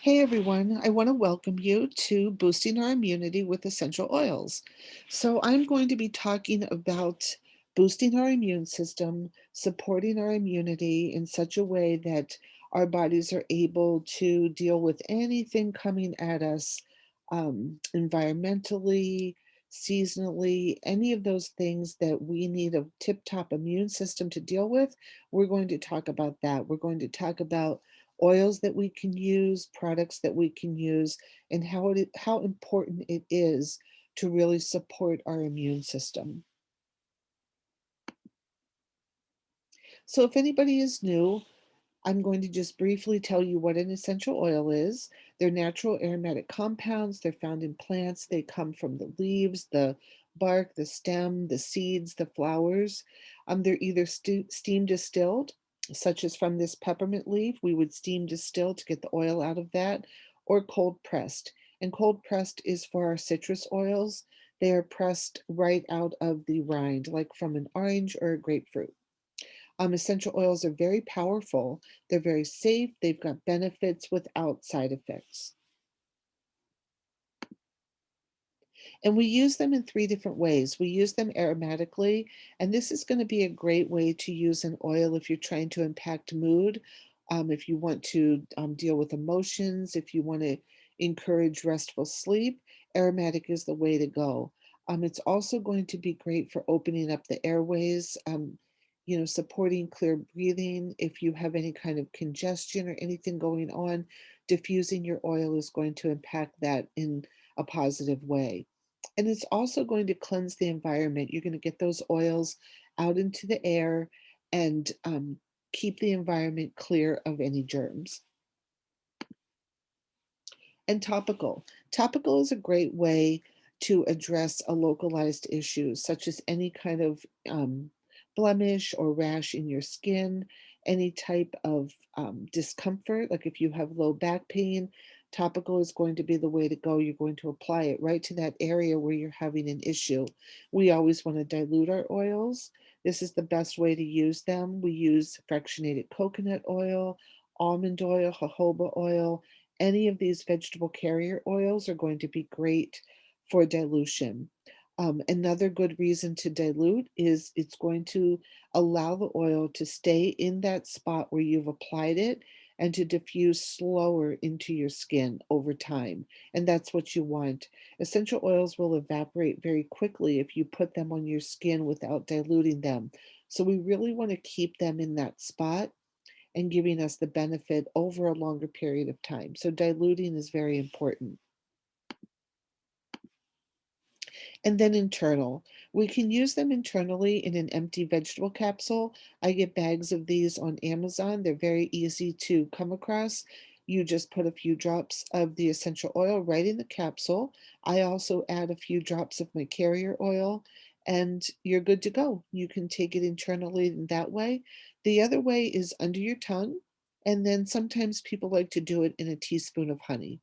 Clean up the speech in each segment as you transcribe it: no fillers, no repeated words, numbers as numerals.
Hey everyone, I want to welcome you to Boosting Our Immunity with Essential Oils. So, I'm going to be talking about boosting our immune system, supporting our immunity in such a way that our bodies are able to deal with anything coming at us environmentally, seasonally, any of those things that we need a tip top immune system to deal with. We're going to talk about that. We're going to talk about oils that we can use, products that we can use, and how important it is to really support our immune system. So if anybody is new, I'm going to just briefly tell you what an essential oil is. They're natural aromatic compounds. They're found in plants. They come from the leaves, the bark, the stem, the seeds, the flowers. They're either steam distilled, such as from this peppermint leaf. We would steam distill to get the oil out of that, or cold pressed. And cold pressed is for our citrus oils. They are pressed right out of the rind, like from an orange or a grapefruit. Essential oils are very powerful. They're very safe. They've got benefits without side effects. And we use them in three different ways. We use them aromatically, and this is going to be a great way to use an oil if you're trying to impact mood, if you want to deal with emotions, if you want to encourage restful sleep. Aromatic is the way to go. It's also going to be great for opening up the airways, supporting clear breathing. If you have any kind of congestion or anything going on, diffusing your oil is going to impact that in a positive way. And it's also going to cleanse the environment. You're going to get those oils out into the air and keep the environment clear of any germs. And topical. Topical is a great way to address a localized issue, such as any kind of blemish or rash in your skin, any type of discomfort, like if you have low back pain, topical is going to be the way to go. You're going to apply it right to that area where you're having an issue. We always want to dilute our oils. This is the best way to use them. We use fractionated coconut oil, almond oil, jojoba oil. Any of these vegetable carrier oils are going to be great for dilution. Another good reason to dilute is it's going to allow the oil to stay in that spot where you've applied it and to diffuse slower into your skin over time. And that's what you want. Essential oils will evaporate very quickly if you put them on your skin without diluting them. So we really want to keep them in that spot and giving us the benefit over a longer period of time. So diluting is very important. And then internal. We can use them internally in an empty vegetable capsule. I get bags of these on Amazon. They're very easy to come across. You just put a few drops of the essential oil right in the capsule. I also add a few drops of my carrier oil, and you're good to go. You can take it internally in that way. The other way is under your tongue, and then sometimes people like to do it in a teaspoon of honey.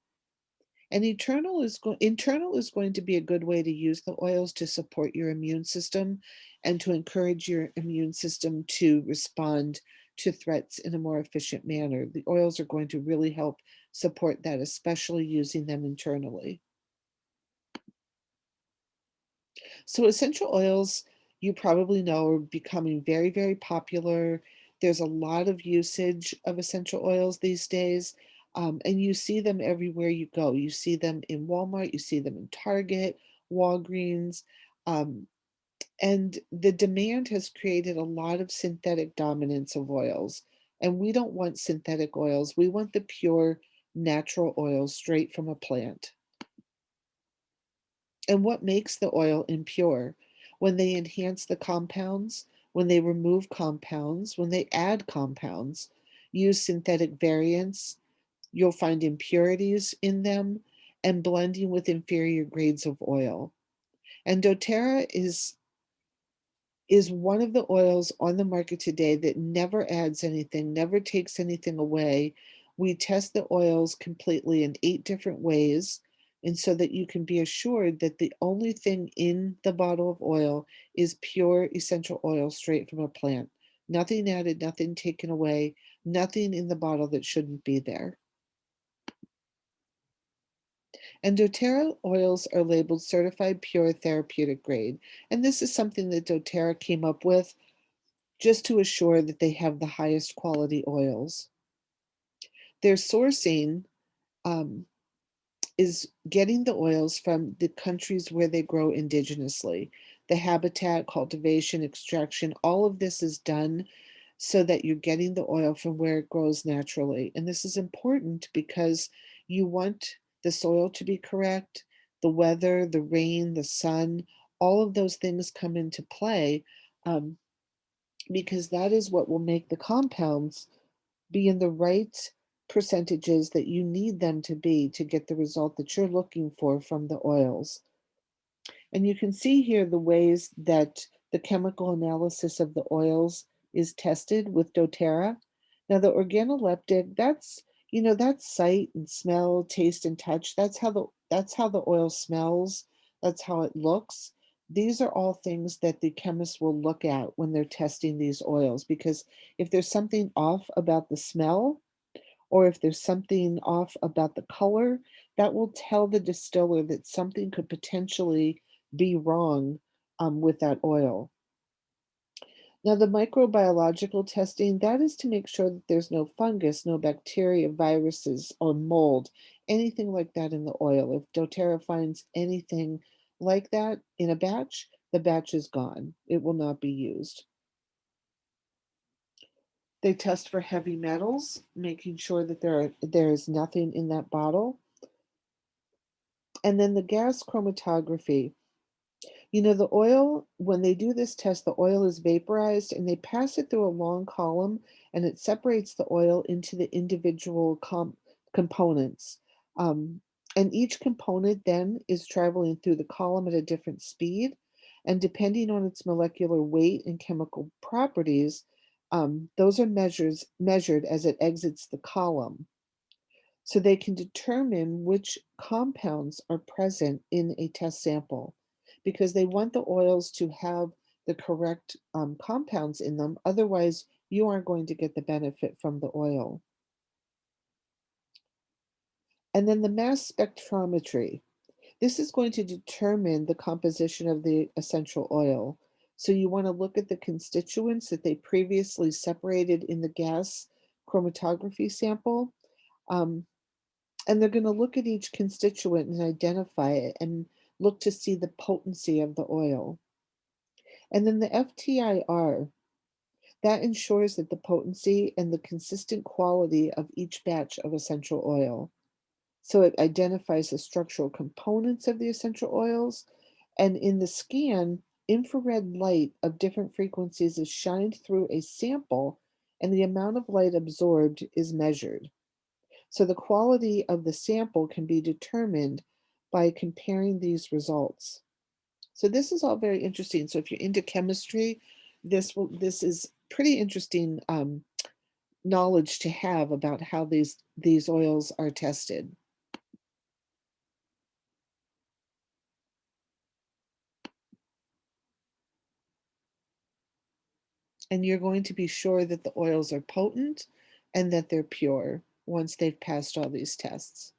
And internal is going to be a good way to use the oils to support your immune system and to encourage your immune system to respond to threats in a more efficient manner. The oils are going to really help support that, especially using them internally. So essential oils, you probably know, are becoming very, very popular. There's a lot of usage of essential oils these days, and you see them everywhere you go. You see them in Walmart, you see them in Target, Walgreens, um, and the demand has created a lot of synthetic dominance of oils. And we don't want synthetic oils. We want the pure natural oils straight from a plant. And what makes the oil impure? When they enhance the compounds, when they remove compounds, when they add compounds, use synthetic variants, you'll find impurities in them and blending with inferior grades of oil. And doTERRA is one of the oils on the market today that never adds anything, never takes anything away. We test the oils completely in 8 different ways, and so that you can be assured that the only thing in the bottle of oil is pure essential oil straight from a plant. Nothing added, nothing taken away, nothing in the bottle that shouldn't be there. And doTERRA oils are labeled certified pure therapeutic grade. And this is something that doTERRA came up with just to assure that they have the highest quality oils. Their sourcing um, is getting the oils from the countries where they grow indigenously. The habitat, cultivation, extraction, all of this is done so that you're getting the oil from where it grows naturally. And this is important because you want the soil to be correct, the weather, the rain, the sun, all of those things come into play, um, because that is what will make the compounds be in the right percentages that you need them to be to get the result that you're looking for from the oils. And you can see here the ways that the chemical analysis of the oils is tested with doTERRA. Now the organoleptic, that's sight and smell, taste and touch. That's how the oil smells. That's how it looks. These are all things that the chemists will look at when they're testing these oils, because if there's something off about the smell, or if there's something off about the color, that will tell the distiller that something could potentially be wrong with that oil. Now, the microbiological testing, that is to make sure that there's no fungus, no bacteria, viruses, or mold, anything like that in the oil. If doTERRA finds anything like that in a batch, the batch is gone. It will not be used. They test for heavy metals, making sure that there is nothing in that bottle. And then the gas chromatography. The oil, when they do this test, the oil is vaporized and they pass it through a long column and it separates the oil into the individual components. Um, and each component then is traveling through the column at a different speed. And depending on its molecular weight and chemical properties, those are measured as it exits the column, so they can determine which compounds are present in a test sample, because they want the oils to have the correct compounds in them. Otherwise, you aren't going to get the benefit from the oil. And then the mass spectrometry. This is going to determine the composition of the essential oil. So you want to look at the constituents that they previously separated in the gas chromatography sample. Um, And they're gonna look at each constituent and identify it and look to see the potency of the oil. And then the FTIR, that ensures that the potency and the consistent quality of each batch of essential oil. So it identifies the structural components of the essential oils. And in the scan, infrared light of different frequencies is shined through a sample, and the amount of light absorbed is measured. So the quality of the sample can be determined by comparing these results. So this is all very interesting. So if you're into chemistry, this is pretty interesting knowledge to have about how these oils are tested. And you're going to be sure that the oils are potent and that they're pure once they've passed all these tests.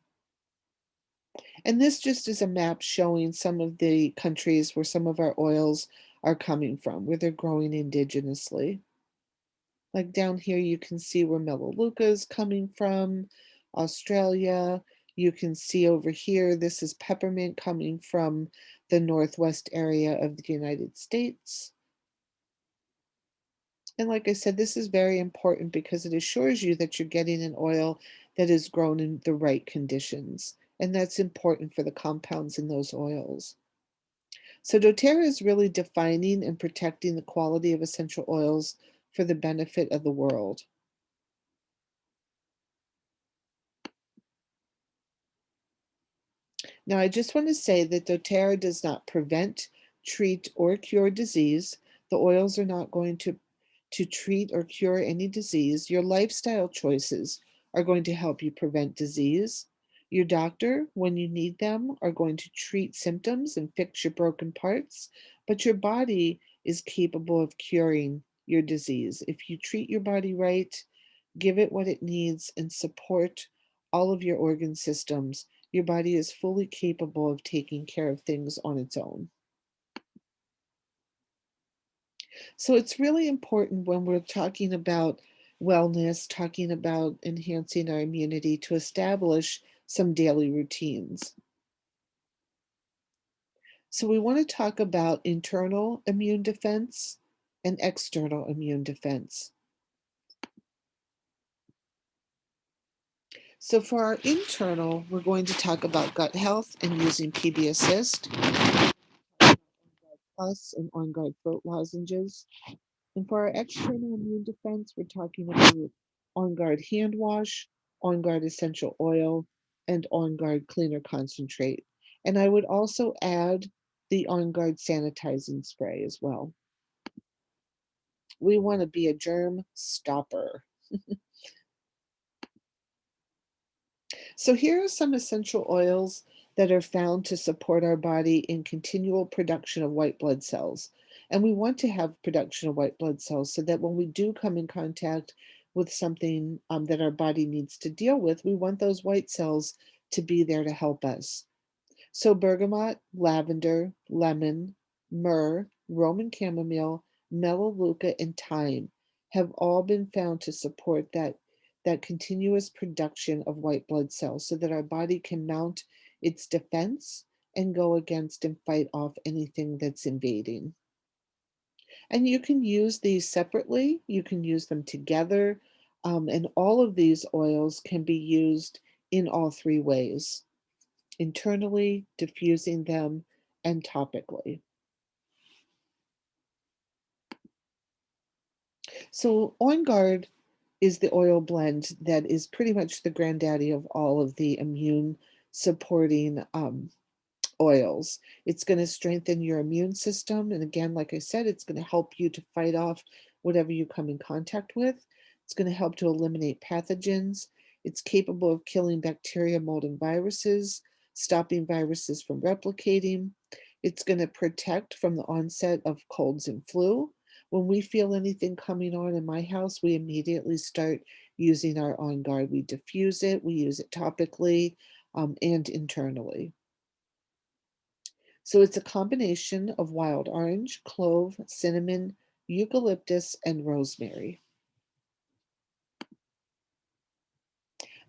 And this just is a map showing some of the countries where some of our oils are coming from, where they're growing indigenously. Like down here, you can see where Melaleuca is coming from, Australia. You can see over here, this is peppermint coming from the northwest area of the United States. And like I said, this is very important because it assures you that you're getting an oil that is grown in the right conditions. And that's important for the compounds in those oils. So doTERRA is really defining and protecting the quality of essential oils for the benefit of the world. Now, I just want to say that doTERRA does not prevent, treat, or cure disease. The oils are not going to treat or cure any disease. Your lifestyle choices are going to help you prevent disease. Your doctor, when you need them, are going to treat symptoms and fix your broken parts, but your body is capable of curing your disease. If you treat your body right, give it what it needs, and support all of your organ systems, Your body is fully capable of taking care of things on its own. So it's really important when we're talking about wellness, talking about enhancing our immunity to establish some daily routines. So we want to talk about internal immune defense and external immune defense. So for our internal, we're going to talk about gut health and using PB Assist, Plus, and On Guard throat lozenges. And for our external immune defense, we're talking about On Guard hand wash, On Guard essential oil, and On Guard cleaner concentrate. And I would also add the On Guard sanitizing spray as well. We want to be a germ stopper. So here are some essential oils that are found to support our body in continual production of white blood cells. And we want to have production of white blood cells so that when we do come in contact with something that our body needs to deal with, we want those white cells to be there to help us. So bergamot, lavender, lemon, myrrh, Roman chamomile, melaleuca, and thyme have all been found to support that continuous production of white blood cells so that our body can mount its defense and go against and fight off anything that's invading. And you can use these separately, you can use them together, and all of these oils can be used in all three ways: internally, diffusing them, and topically. So On Guard is the oil blend that is pretty much the granddaddy of all of the immune supporting oils. It's going to strengthen your immune system. And again, like I said, it's going to help you to fight off whatever you come in contact with. It's going to help to eliminate pathogens. It's capable of killing bacteria, mold, and viruses, stopping viruses from replicating. It's going to protect from the onset of colds and flu. When we feel anything coming on in my house, we immediately start using our On Guard. We diffuse it, we use it topically and internally. So it's a combination of wild orange, clove, cinnamon, eucalyptus, and rosemary.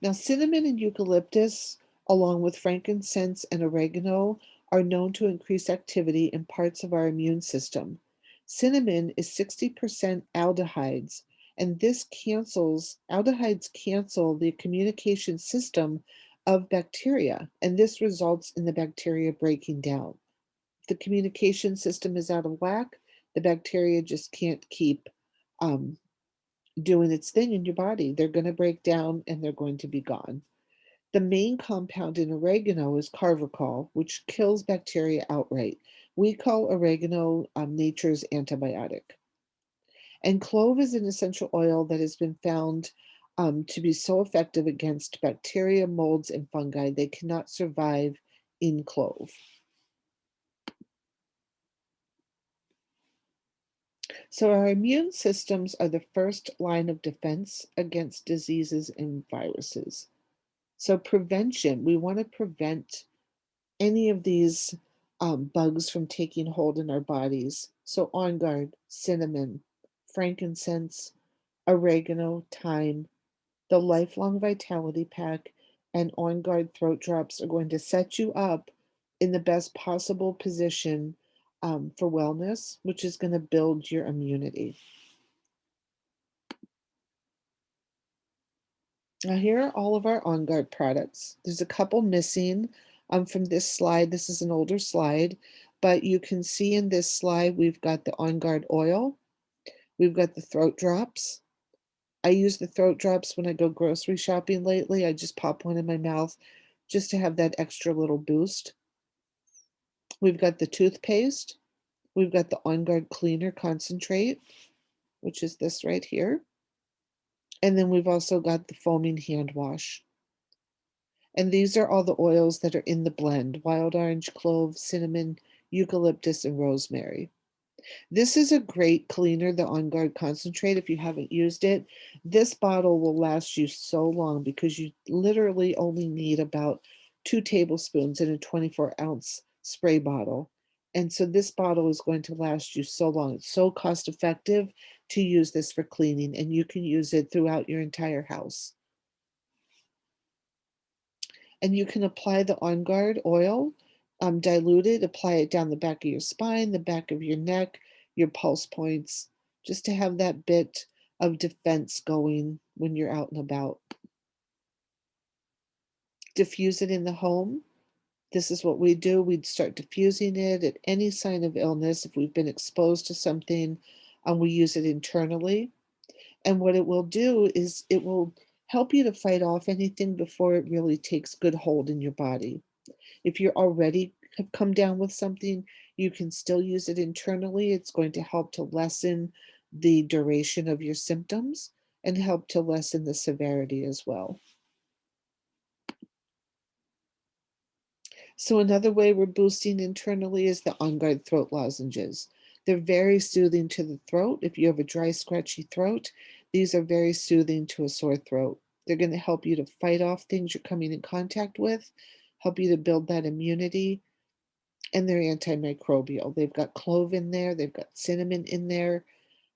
Now, cinnamon and eucalyptus, along with frankincense and oregano, are known to increase activity in parts of our immune system. Cinnamon is 60% aldehydes, and aldehydes cancel the communication system of bacteria, and this results in the bacteria breaking down. The communication system is out of whack, the bacteria just can't keep um, doing its thing in your body. They're going to break down and they're going to be gone. The main compound in oregano is carvacol, which kills bacteria outright. We call oregano nature's antibiotic. And clove is an essential oil that has been found to be so effective against bacteria, molds, and fungi, they cannot survive in clove. So, our immune systems are the first line of defense against diseases and viruses. So, prevention, we want to prevent any of these bugs from taking hold in our bodies. So, On Guard, cinnamon, frankincense, oregano, thyme, the Lifelong Vitality Pack, and On Guard throat drops are going to set you up in the best possible position for wellness, which is going to build your immunity. Now, here are all of our On Guard products. There's a couple missing from this slide. This is an older slide, but you can see in this slide we've got the On Guard oil, we've got the throat drops. I use the throat drops when I go grocery shopping lately. I just pop one in my mouth just to have that extra little boost. We've got the toothpaste, we've got the On Guard cleaner concentrate, which is this right here. And then we've also got the foaming hand wash. And these are all the oils that are in the blend: wild orange, clove, cinnamon, eucalyptus, and rosemary. This is a great cleaner, the On Guard concentrate. If you haven't used it, this bottle will last you so long because you literally only need about 2 tablespoons in a 24-ounce spray bottle. And so this bottle is going to last you so long. It's so cost effective to use this for cleaning, and you can use it throughout your entire house. And you can apply the On Guard oil, diluted, apply it down the back of your spine, the back of your neck, your pulse points, just to have that bit of defense going when you're out and about. Diffuse it in the home. This is what we do. We'd start diffusing it at any sign of illness. If we've been exposed to something, we use it internally. And what it will do is it will help you to fight off anything before it really takes good hold in your body. If you're already have come down with something, you can still use it internally. It's going to help to lessen the duration of your symptoms and help to lessen the severity as well. So another way we're boosting internally is the On Guard throat lozenges. They're very soothing to the throat. If you have a dry, scratchy throat, these are very soothing to a sore throat. They're going to help you to fight off things you're coming in contact with, help you to build that immunity, and they're antimicrobial. They've got clove in there, they've got cinnamon in there,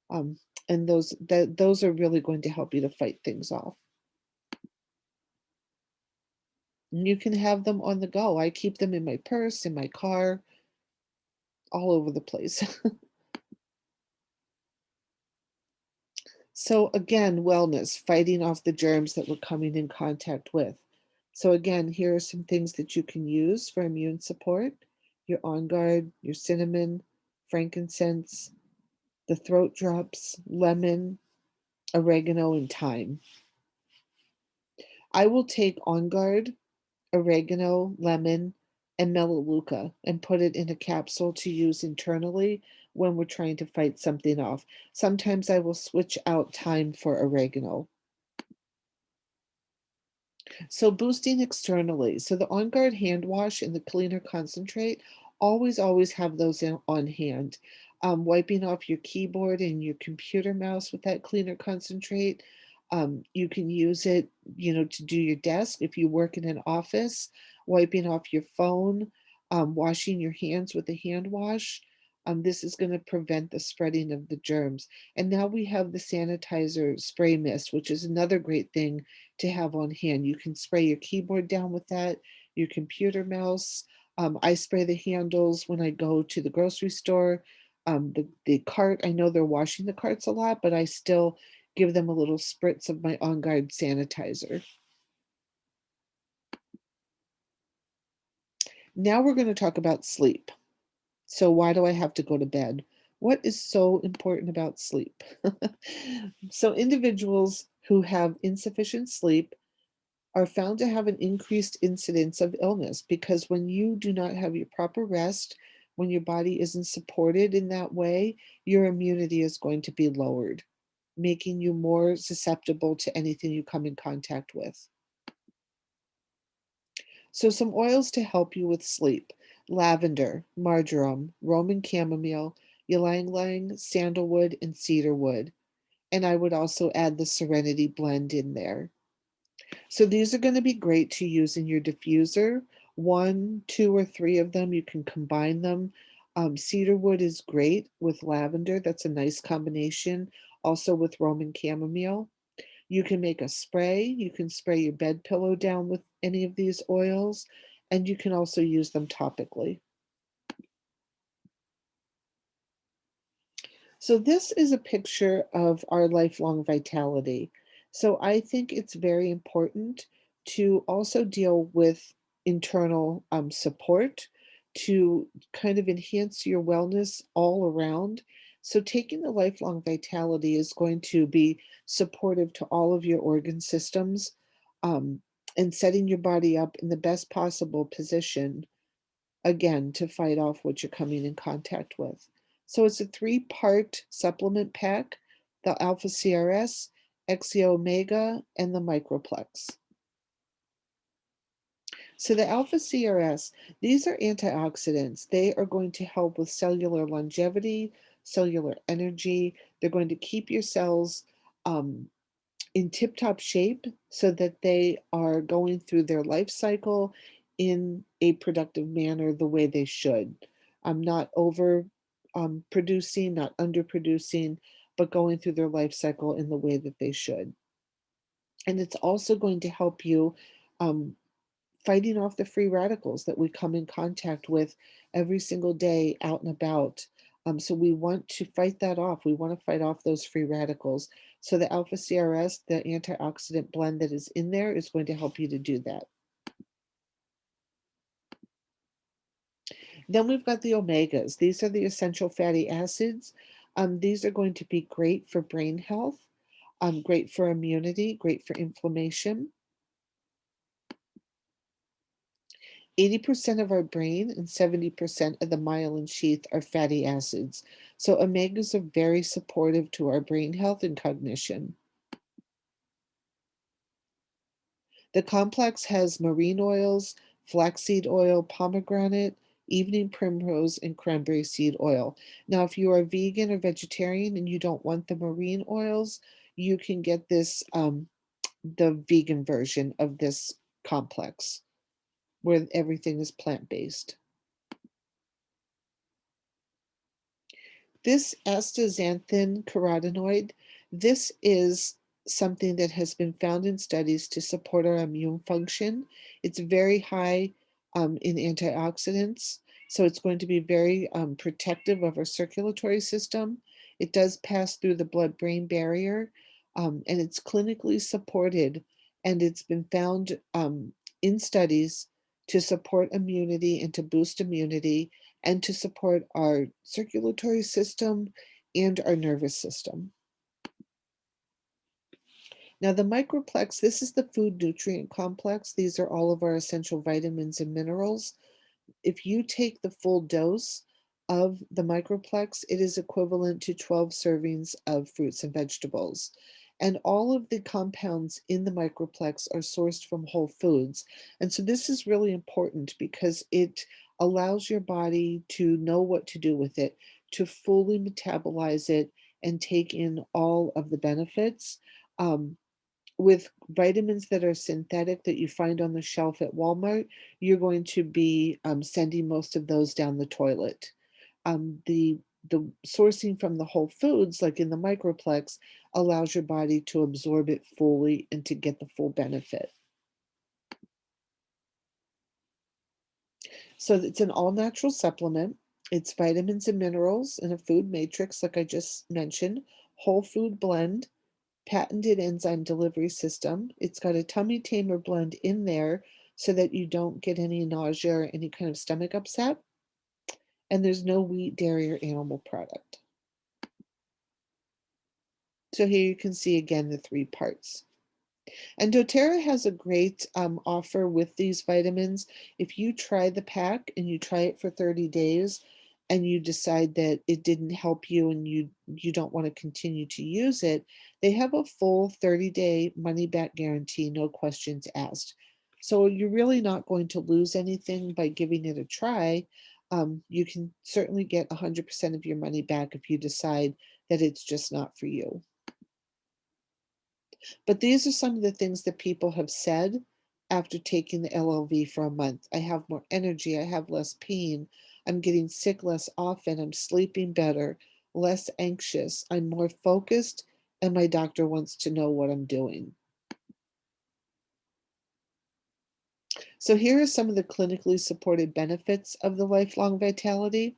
um, and those are really going to help you to fight things off. And you can have them on the go. I keep them in my purse, in my car, all over the place. So again, wellness, fighting off the germs that we're coming in contact with. So again, here are some things that you can use for immune support. Your On Guard, your cinnamon, frankincense, the throat drops, lemon, oregano, and thyme. I will take On Guard, oregano, lemon, and melaleuca and put it in a capsule to use internally when we're trying to fight something off. Sometimes I will switch out thyme for oregano. So boosting externally. So the On Guard hand wash and the cleaner concentrate, always have those on hand. Wiping off your keyboard and your computer mouse with that cleaner concentrate. You can use it, to do your desk if you work in an office, wiping off your phone, washing your hands with a hand wash. This is going to prevent the spreading of the germs. And now we have the sanitizer spray mist, which is another great thing to have on hand. You can spray your keyboard down with that, your computer mouse. I spray the handles when I go to the grocery store. The cart, I know they're washing the carts a lot, but I still give them a little spritz of my On Guard sanitizer. Now we're going to talk about sleep. So, why do I have to go to bed? What is so important about sleep? So, individuals who have insufficient sleep are found to have an increased incidence of illness because when you do not have your proper rest, when your body isn't supported in that way, your immunity is going to be lowered, making you more susceptible to anything you come in contact with. So, some oils to help you with sleep: lavender, marjoram, Roman chamomile, ylang ylang, sandalwood, and cedarwood. And I would also add the serenity blend in there. So these are going to be great to use in your diffuser. One, two, or three of them, you can combine them. Cedarwood is great with lavender. That's a nice combination. Also with Roman chamomile. You can make a spray. You can spray your bed pillow down with any of these oils, and you can also use them topically. So this is a picture of our lifelong vitality. So I think it's very important to also deal with internal support to kind of enhance your wellness all around. So taking the lifelong vitality is going to be supportive to all of your organ systems, um, and setting your body up in the best possible position, again, to fight off what you're coming in contact with. So it's a three-part supplement pack: the Alpha CRS, Exio Omega, and the Microplex. So the Alpha CRS, these are antioxidants. They are going to help with cellular longevity, cellular energy. They're going to keep your cells um, in tip-top shape so that they are going through their life cycle in a productive manner the way they should. Not over producing, not underproducing, but going through their life cycle in the way that they should. And it's also going to help you um, fighting off the free radicals that we come in contact with every single day out and about. So we want to fight that off. We want to fight off those free radicals. So the alpha CRS, the antioxidant blend that is in there, is going to help you to do that. Then we've got the omegas. These are the essential fatty acids. These are going to be great for brain health, great for immunity, great for inflammation. 80% of our brain and 70% of the myelin sheath are fatty acids. So omegas are very supportive to our brain health and cognition. The complex has marine oils, flaxseed oil, pomegranate, evening primrose, and cranberry seed oil. Now, if you are vegan or vegetarian and you don't want the marine oils, you can get this the vegan version of this complex where everything is plant-based. This astaxanthin carotenoid, this is something that has been found in studies to support our immune function. It's very high in antioxidants, so it's going to be very protective of our circulatory system. It does pass through the blood-brain barrier, and it's clinically supported, and it's been found in studies to support immunity and to boost immunity and to support our circulatory system and our nervous system. Now, the microplex, this is the food nutrient complex. These are all of our essential vitamins and minerals. If you take the full dose of the microplex, it is equivalent to 12 servings of fruits and vegetables. And all of the compounds in the microplex are sourced from whole foods. And so this is really important because it allows your body to know what to do with it, to fully metabolize it and take in all of the benefits. Um, with vitamins that are synthetic that you find on the shelf at Walmart, you're going to be sending most of those down the toilet. The sourcing from the whole foods, like in the microplex, allows your body to absorb it fully and to get the full benefit. So it's an all natural supplement. It's vitamins and minerals in a food matrix, like I just mentioned, whole food blend, patented enzyme delivery system. It's got a tummy tamer blend in there so that you don't get any nausea or any kind of stomach upset. And there's no wheat, dairy, or animal product. So here you can see again the three parts. And doTERRA has a great offer with these vitamins. If you try the pack and you try it for 30 days and you decide that it didn't help you and you don't want to continue to use it, they have a full 30-day money back guarantee, no questions asked. So you're really not going to lose anything by giving it a try. You can certainly get 100% of your money back if you decide that it's just not for you. But these are some of the things that people have said after taking the LLV for a month. I have more energy, I have less pain, I'm getting sick less often, I'm sleeping better, less anxious, I'm more focused, and my doctor wants to know what I'm doing. So here are some of the clinically supported benefits of the lifelong vitality.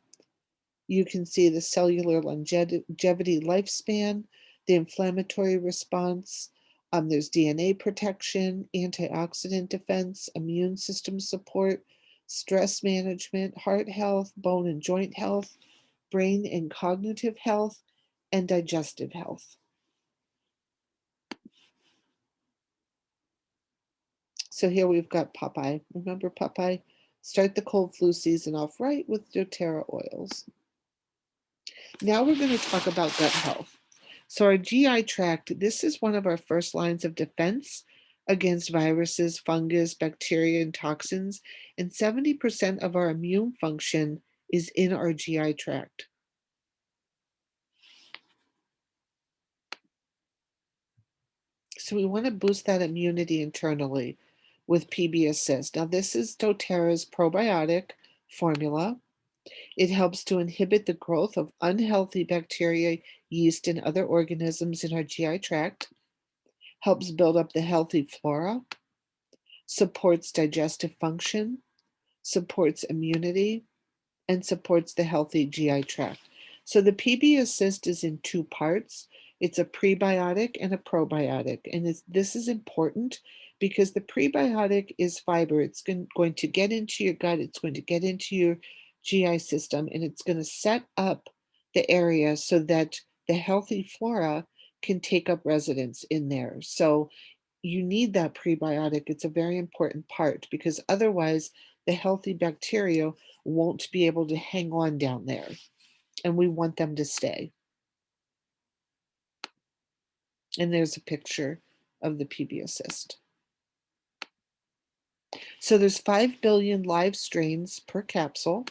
You can see the cellular longevity lifespan, the inflammatory response. There's DNA protection, antioxidant defense, immune system support, stress management, heart health, bone and joint health, brain and cognitive health, and digestive health. So here we've got Popeye. Remember Popeye? Start the cold flu season off right with doTERRA oils. Now we're going to talk about gut health. So, our GI tract, this is one of our first lines of defense against viruses, fungus, bacteria, and toxins. And 70% of our immune function is in our GI tract. So, we want to boost that immunity internally. with PB Assist. Now, this is doTERRA's probiotic formula. It helps to inhibit the growth of unhealthy bacteria, yeast, and other organisms in our GI tract, helps build up the healthy flora, supports digestive function, supports immunity, and supports the healthy GI tract. So the PB Assist is in two parts. It's a prebiotic and a probiotic. And this is important because the prebiotic is fiber. It's going to get into your gut, it's going to get into your GI system, and it's going to set up the area so that the healthy flora can take up residence in there. So you need that prebiotic. It's a very important part because otherwise, the healthy bacteria won't be able to hang on down there, and we want them to stay. And there's a picture of the PB Assist. So there's 5 billion live strains per capsule,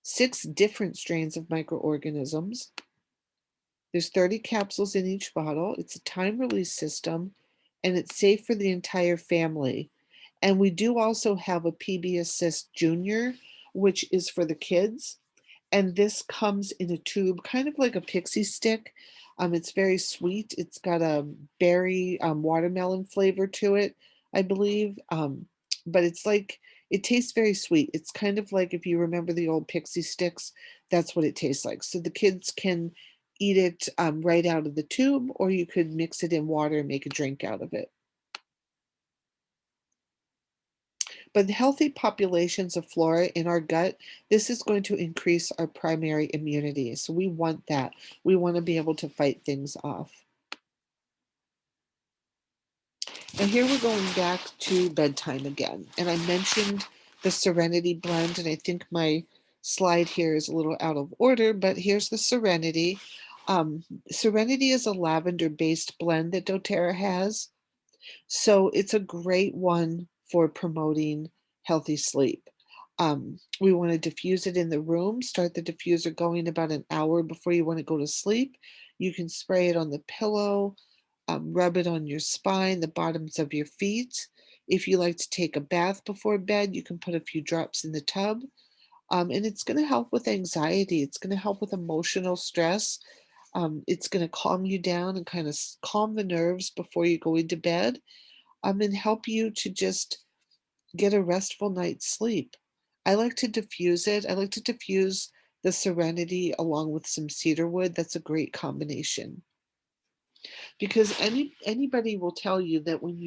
6 different strains of microorganisms. There's 30 capsules in each bottle. It's a time release system, and it's safe for the entire family. And we do also have a PB Assist Junior, which is for the kids. And this comes in a tube, kind of like a pixie stick. It's very sweet. It's got a berry watermelon flavor to it, I believe. But it's like it tastes very sweet. It's kind of like if you remember the old pixie sticks, that's what it tastes like. So the kids can eat it right out of the tube, or you could mix it in water and make a drink out of it. But healthy populations of flora in our gut, this is going to increase our primary immunity. So we want that. We want to be able to fight things off. And here we're going back to bedtime again. And I mentioned the Serenity blend, and I think my slide here is a little out of order, but here's the Serenity. Serenity is a lavender-based blend that doTERRA has. So it's a great one for promoting healthy sleep. We want to diffuse it in the room, start the diffuser going about an hour before you want to go to sleep. You can spray it on the pillow, rub it on your spine, the bottoms of your feet. If you like to take a bath before bed, you can put a few drops in the tub. And it's going to help with anxiety. It's going to help with emotional stress. It's going to calm you down and kind of calm the nerves before you go into bed, and help you to just get a restful night's sleep. I like to diffuse it. I like to diffuse the Serenity along with some cedar wood. That's a great combination because anybody will tell you that when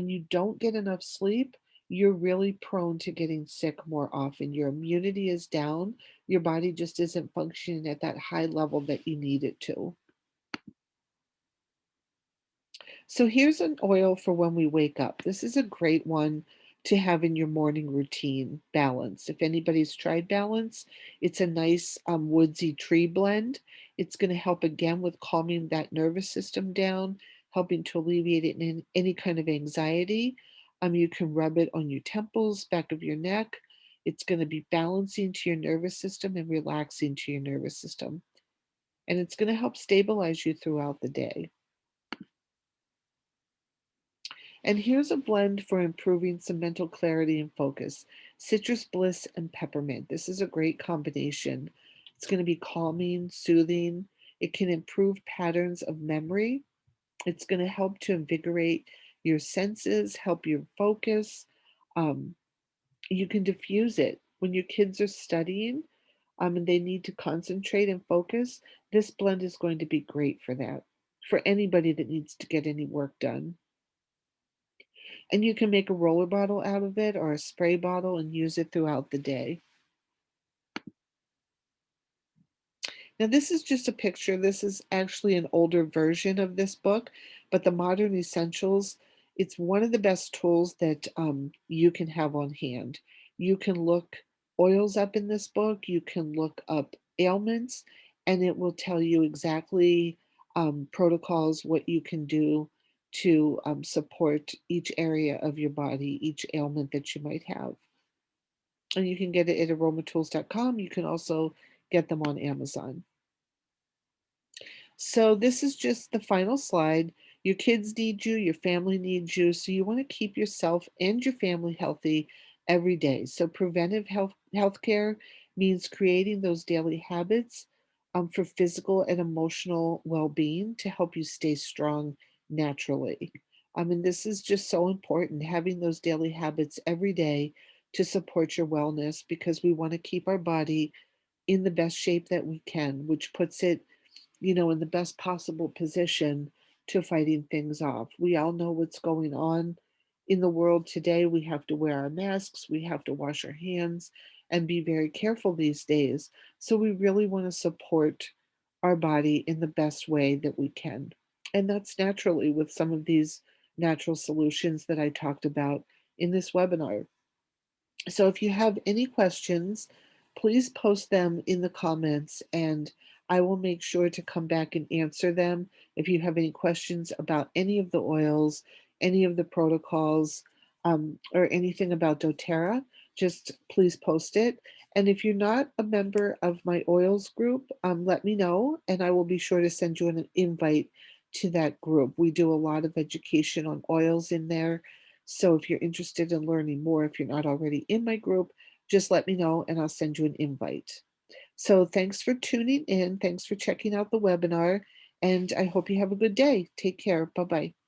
you don't get enough sleep, you're really prone to getting sick more often. Your immunity is down. Your body just isn't functioning at that high level that you need it to. So here's an oil for when we wake up. This is a great one to have in your morning routine, Balance. If anybody's tried Balance, it's a nice woodsy tree blend. It's going to help again with calming that nervous system down, helping to alleviate it in any kind of anxiety. You can rub it on your temples, back of your neck. It's going to be balancing to your nervous system and relaxing to your nervous system. And it's going to help stabilize you throughout the day. And here's a blend for improving some mental clarity and focus. Citrus bliss and peppermint. This is a great combination. It's going to be calming, soothing. It can improve patterns of memory. It's going to help to invigorate your senses, help your focus. Um, you can diffuse it. When your kids are studying and they need to concentrate and focus, this blend is going to be great for that, for anybody that needs to get any work done. And you can make a roller bottle out of it or a spray bottle and use it throughout the day. Now, this is just a picture. This is actually an older version of this book, but the Modern Essentials, it's one of the best tools that you can have on hand. You can look oils up in this book, you can look up ailments, and it will tell you exactly protocols, what you can do to support each area of your body, each ailment that you might have. And you can get it at aromatools.com. You can also get them on Amazon. So this is just the final slide. Your kids need you, your family needs you, so you want to keep yourself and your family healthy every day. So preventive healthcare means creating those daily habits for physical and emotional well-being to help you stay strong naturally. I mean, this is just so important, having those daily habits every day to support your wellness because we want to keep our body in the best shape that we can, which puts it, in the best possible position to fighting things off. We all know what's going on in the world today. We have to wear our masks, we have to wash our hands and be very careful these days. So we really want to support our body in the best way that we can. And that's naturally with some of these natural solutions that I talked about in this webinar. So if you have any questions, please post them in the comments and I will make sure to come back and answer them. If you have any questions about any of the oils, any of the protocols, or anything about doTERRA, just please post it. And if you're not a member of my oils group, let me know and I will be sure to send you an invite to that group. We do a lot of education on oils in there, so if you're interested in learning more, if you're not already in my group, just let me know and I'll send you an invite. So thanks for tuning in. Thanks for checking out the webinar. And I hope you have a good day. Take care. Bye bye.